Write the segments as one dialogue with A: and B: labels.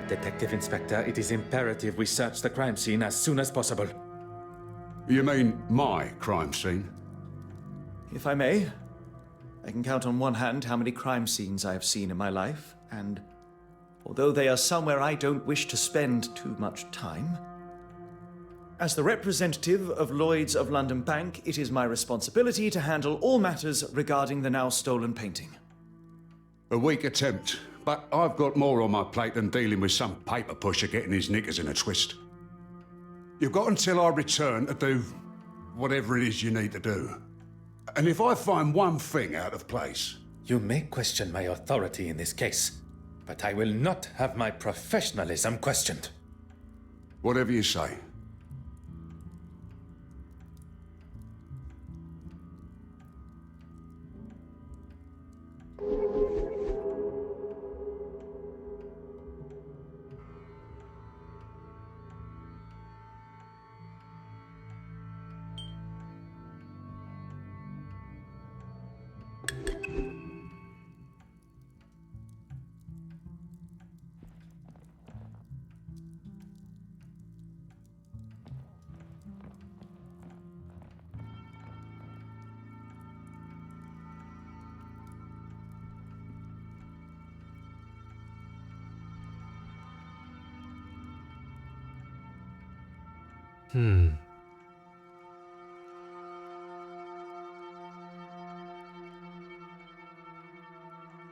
A: Detective Inspector, it is imperative we search the crime scene as soon as possible.
B: You mean my crime scene?
C: If I may, I can count on one hand how many crime scenes I have seen in my life, and although they are somewhere I don't wish to spend too much time, as the representative of Lloyd's of London Bank, it is my responsibility to handle all matters regarding the now stolen painting.
B: A weak attempt, but I've got more on my plate than dealing with some paper pusher getting his knickers in a twist. You've got until I return to do whatever it is you need to do. And if I find one thing out of place...
A: You may question my authority in this case, but I will not have my professionalism questioned.
B: Whatever you say.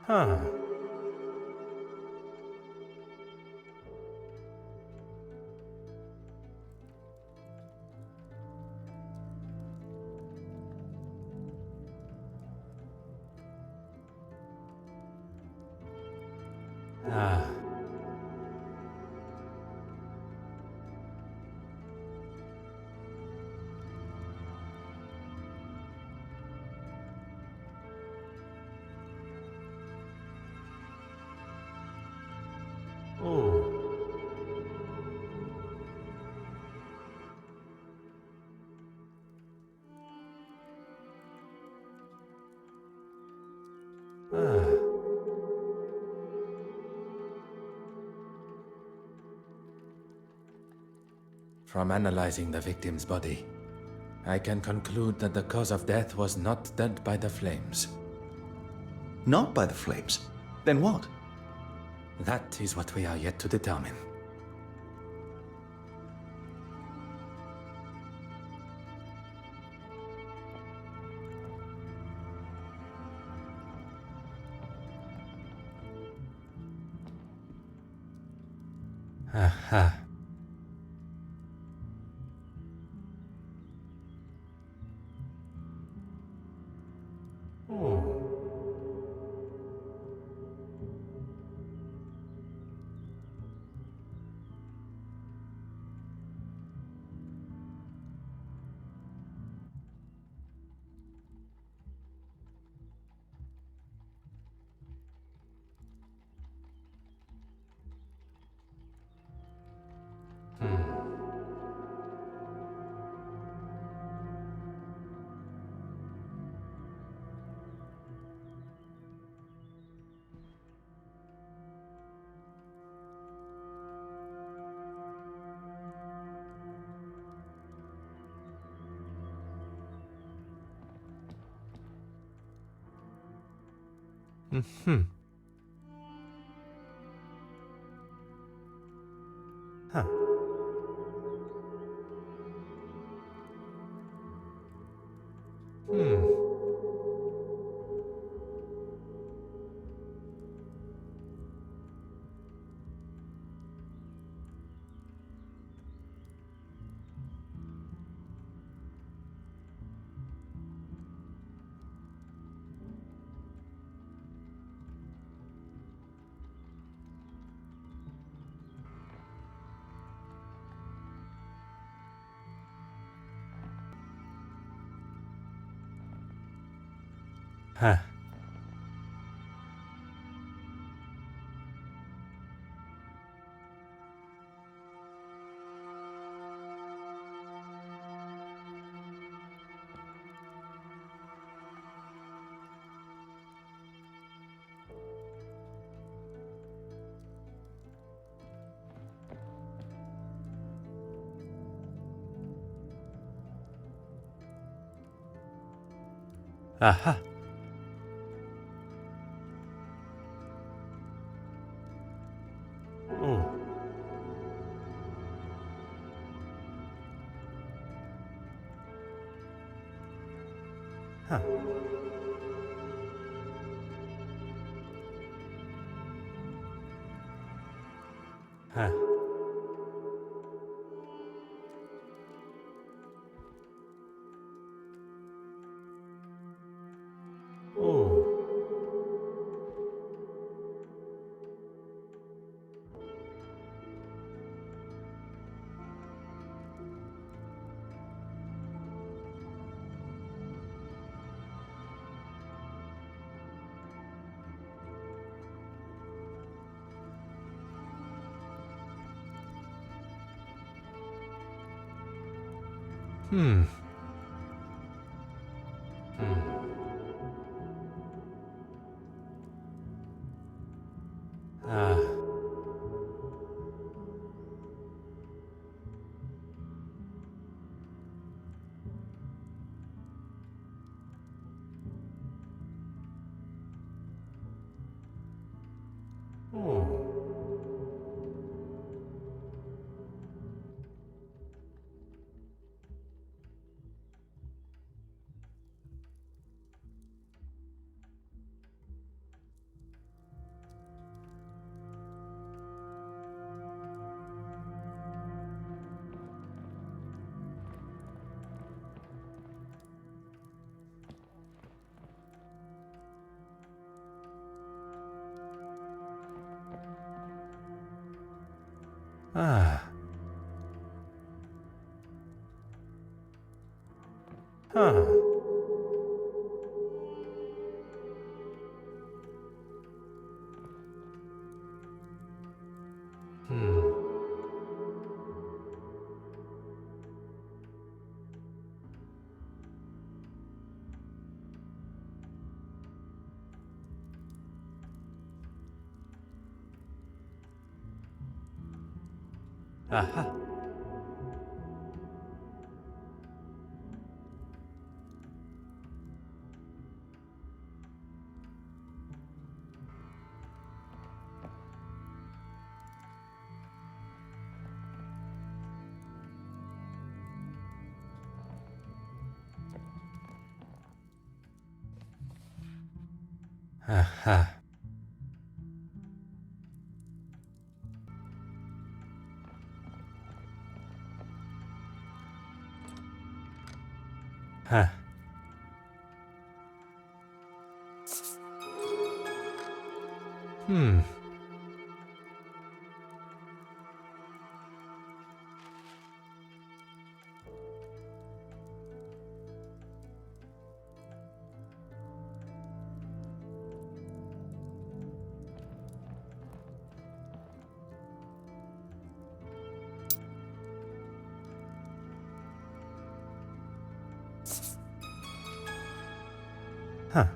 A: Huh. Ah. Oh. Ah. From analyzing the victim's body, I can conclude that the cause of death was not dead by the flames.
C: Not by the flames? Then what?
A: That is what we are yet to determine. Aha. Oh. Hmm. Huh. Hmm. Huh.
D: Aha. Oh. Huh. Huh. Oh. Hmm. Ah. Oh. Ah. Huh. Hmm. Aha. Aha. Huh. Hmm. Huh.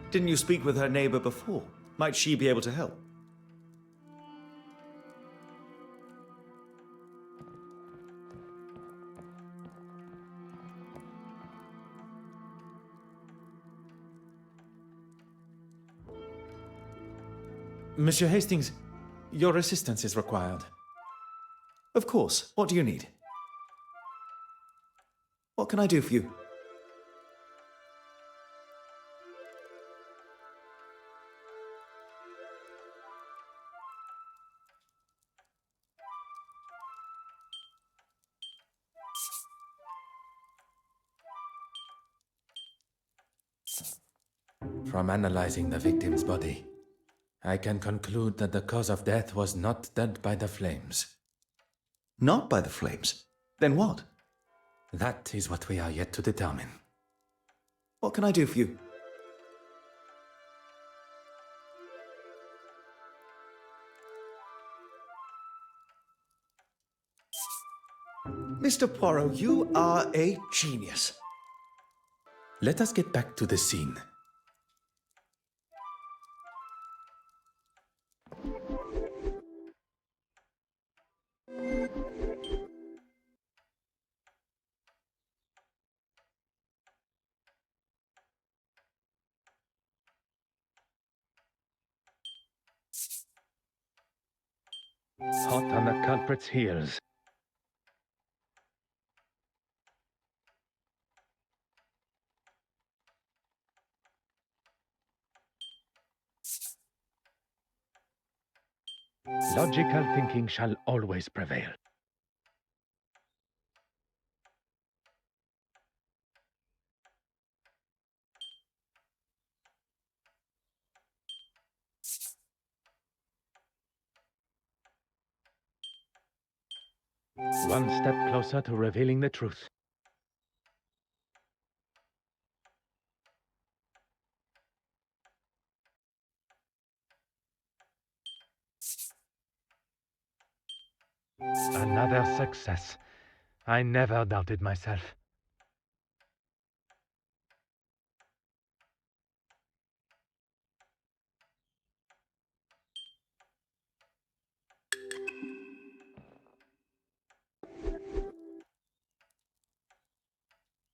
C: Didn't you speak with her neighbor before? Might she be able to help?
A: Monsieur Hastings, your assistance is required.
C: Of course. What do you need? What can I do for you?
A: From analyzing the victim's body, I can conclude that the cause of death was not dead by the flames.
C: Not by the flames. Then what?
A: That is what we are yet to determine.
C: What can I do for you? Mr. Poirot, you are a genius.
A: Let us get back to the scene. Hot on the culprit's heels. Logical thinking shall always prevail. One step closer to revealing the truth. Another success. I never doubted myself.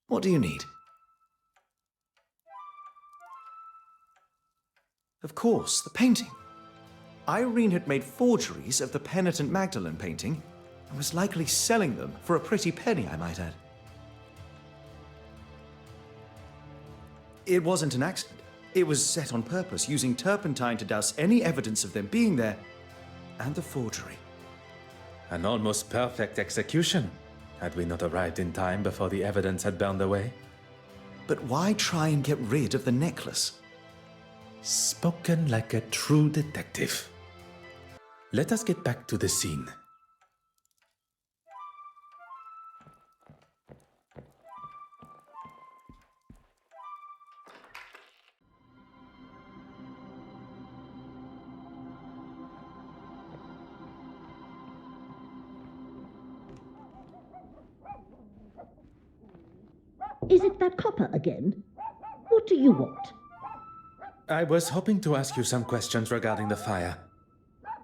C: What do you need? Of course, the painting. Irene had made forgeries of the Penitent Magdalene painting and was likely selling them for a pretty penny, I might add. It wasn't an accident. It was set on purpose, using turpentine to douse any evidence of them being there, and the forgery.
A: An almost perfect execution, had we not arrived in time before the evidence had burned away.
C: But why try and get rid of the necklace?
A: Spoken like a true detective. Let us get back to the scene.
E: Is it that copper again? What do you want?
A: I was hoping to ask you some questions regarding the fire.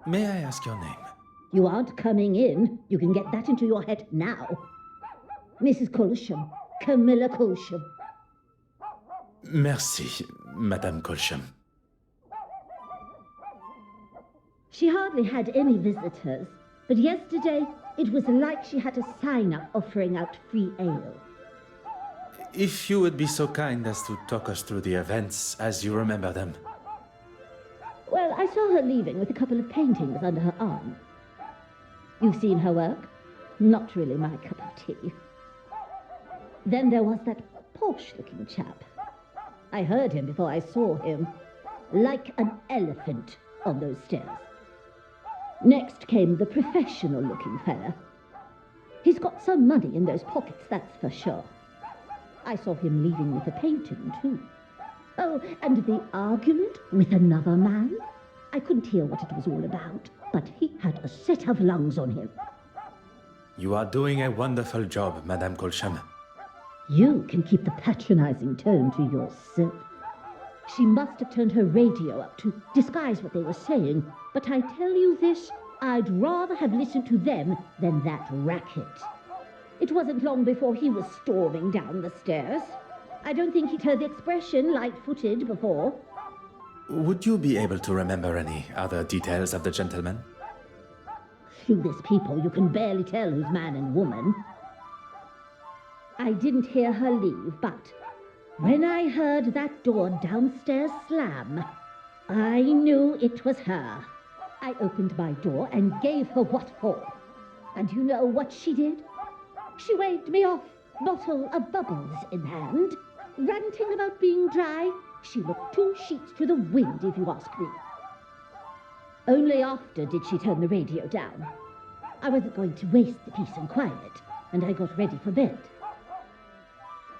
A: May I ask your name?
E: You aren't coming in. You can get that into your head now. Mrs. Colsham. Camilla Colsham.
A: Merci, Madame Colsham.
E: She hardly had any visitors, but yesterday it was like she had a sign up offering out free ale.
A: If you would be so kind as to talk us through the events as you remember them.
E: Well, I saw her leaving with a couple of paintings under her arm. You've seen her work? Not really my cup of tea. Then there was that posh-looking chap. I heard him before I saw him. Like an elephant on those stairs. Next came the professional-looking fella. He's got some money in those pockets, that's for sure. I saw him leaving with a painting, too. Oh, and the argument with another man? I couldn't hear what it was all about, but he had a set of lungs on him.
A: You are doing a wonderful job, Madame Colsham.
E: You can keep the patronizing tone to yourself. She must have turned her radio up to disguise what they were saying, but I tell you this, I'd rather have listened to them than that racket. It wasn't long before he was storming down the stairs. I don't think he'd heard the expression light-footed before.
A: Would you be able to remember any other details of the gentleman?
E: Through this people, you can barely tell who's man and woman. I didn't hear her leave, but when I heard that door downstairs slam, I knew it was her. I opened my door and gave her what for. And you know what she did? She waved me off, bottle of bubbles in hand, ranting about being dry. She looked 2 sheets to the wind, if you ask me. Only after did she turn the radio down. I wasn't going to waste the peace and quiet, and I got ready for bed.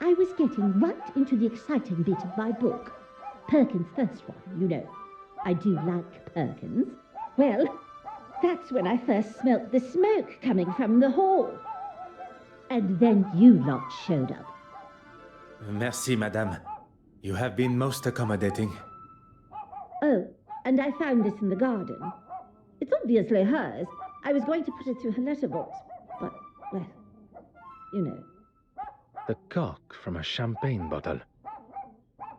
E: I was getting right into the exciting bit of my book. Perkins' first one, you know. I do like Perkins. Well, that's when I first smelt the smoke coming from the hall. And then you lot showed up.
A: Merci, Madame. You have been most accommodating.
E: Oh, and I found this in the garden. It's obviously hers. I was going to put it through her letterbox, but, well, you know.
A: The cork from a champagne bottle.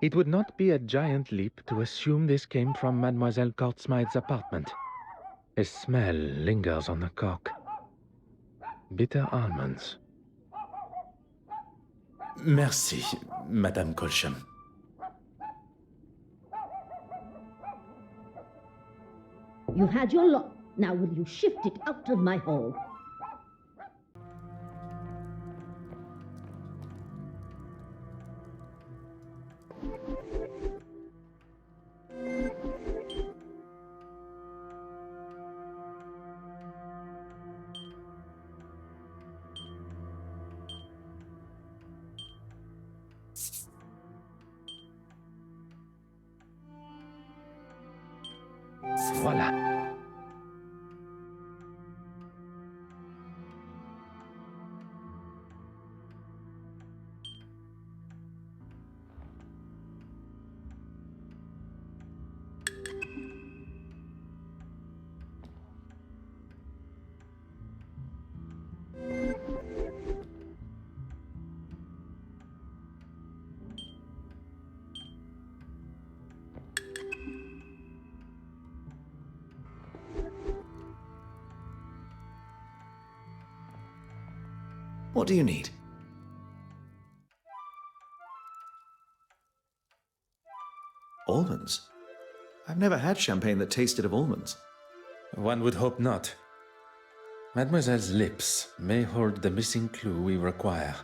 A: It would not be a giant leap to assume this came from Mademoiselle Courtsmythe's apartment. A smell lingers on the cork. Bitter almonds. Merci, Madame Colcham.
E: You've had your lot. Now will you shift it out of my hall?
A: Voilà.
C: What do you need? Almonds? I've never had champagne that tasted of almonds.
A: One would hope not. Mademoiselle's lips may hold the missing clue we require.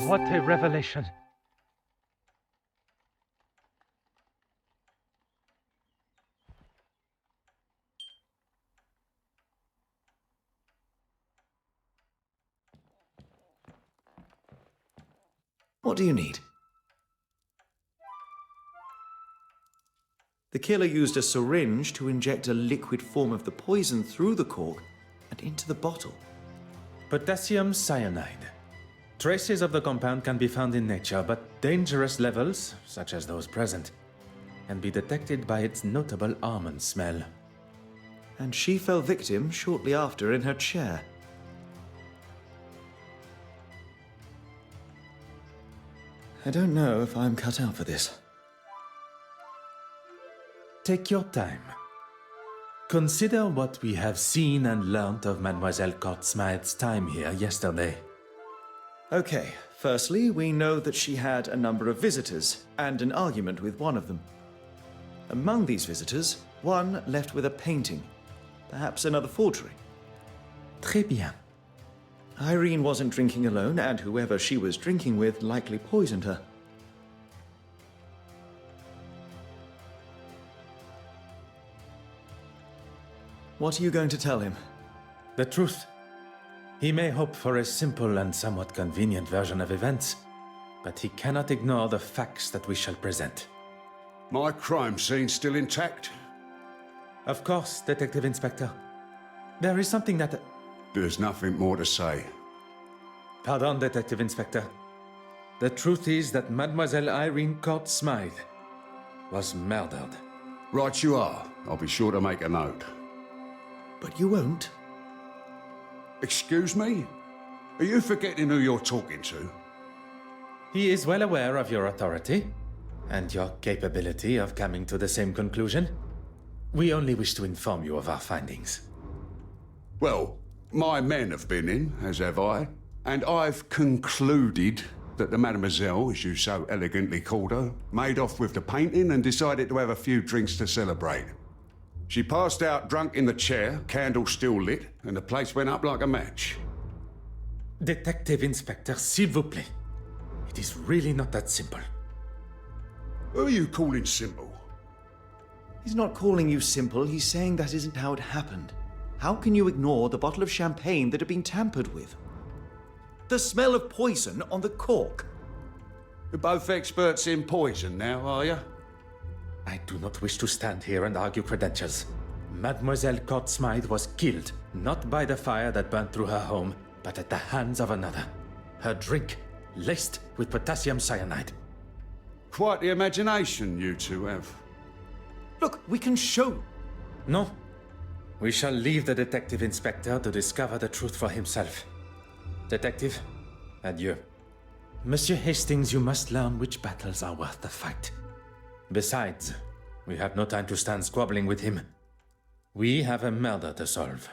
D: What a revelation!
C: What do you need? The killer used a syringe to inject a liquid form of the poison through the cork and into the bottle.
A: Potassium cyanide. Traces of the compound can be found in nature, but dangerous levels, such as those present, can be detected by its notable almond smell.
C: And she fell victim shortly after in her chair. I don't know if I'm cut out for this.
A: Take your time. Consider what we have seen and learnt of Mademoiselle Courtsmith's time here yesterday.
C: Okay, firstly, we know that she had a number of visitors and an argument with one of them. Among these visitors, one left with a painting, perhaps another forgery.
A: Très bien.
C: Irene wasn't drinking alone, and whoever she was drinking with likely poisoned her. What are you going to tell him?
A: The truth. He may hope for a simple and somewhat convenient version of events, but he cannot ignore the facts that we shall present.
B: My crime scene still intact?
A: Of course, Detective Inspector. There is something that...
B: There's nothing more to say.
A: Pardon, Detective Inspector. The truth is that Mademoiselle Irene Courtsmith was murdered.
B: Right you are. I'll be sure to make a note.
C: But you won't.
B: Excuse me? Are you forgetting who you're talking to?
A: He is well aware of your authority and your capability of coming to the same conclusion. We only wish to inform you of our findings.
B: Well, my men have been in, as have I, and I've concluded that the mademoiselle, as you so elegantly called her, made off with the painting and decided to have a few drinks to celebrate. She passed out drunk in the chair, candle still lit, and the place went up like a match.
A: Detective Inspector, s'il vous plaît. It is really not that simple.
B: Who are you calling simple?
C: He's not calling you simple, he's saying that isn't how it happened. How can you ignore the bottle of champagne that had been tampered with? The smell of poison on the cork.
B: You're both experts in poison now, are you?
A: I I do not wish to stand here and argue credentials. Mademoiselle Court Smythe was killed, not by the fire that burned through her home, but at the hands of another. Her drink, laced with potassium cyanide.
B: Quite the imagination you two have.
C: Look, we can show.
A: No. We shall leave the detective inspector to discover the truth for himself. Detective, adieu. Monsieur Hastings, you must learn which battles are worth the fight. Besides, we have no time to stand squabbling with him. We have a murder to solve.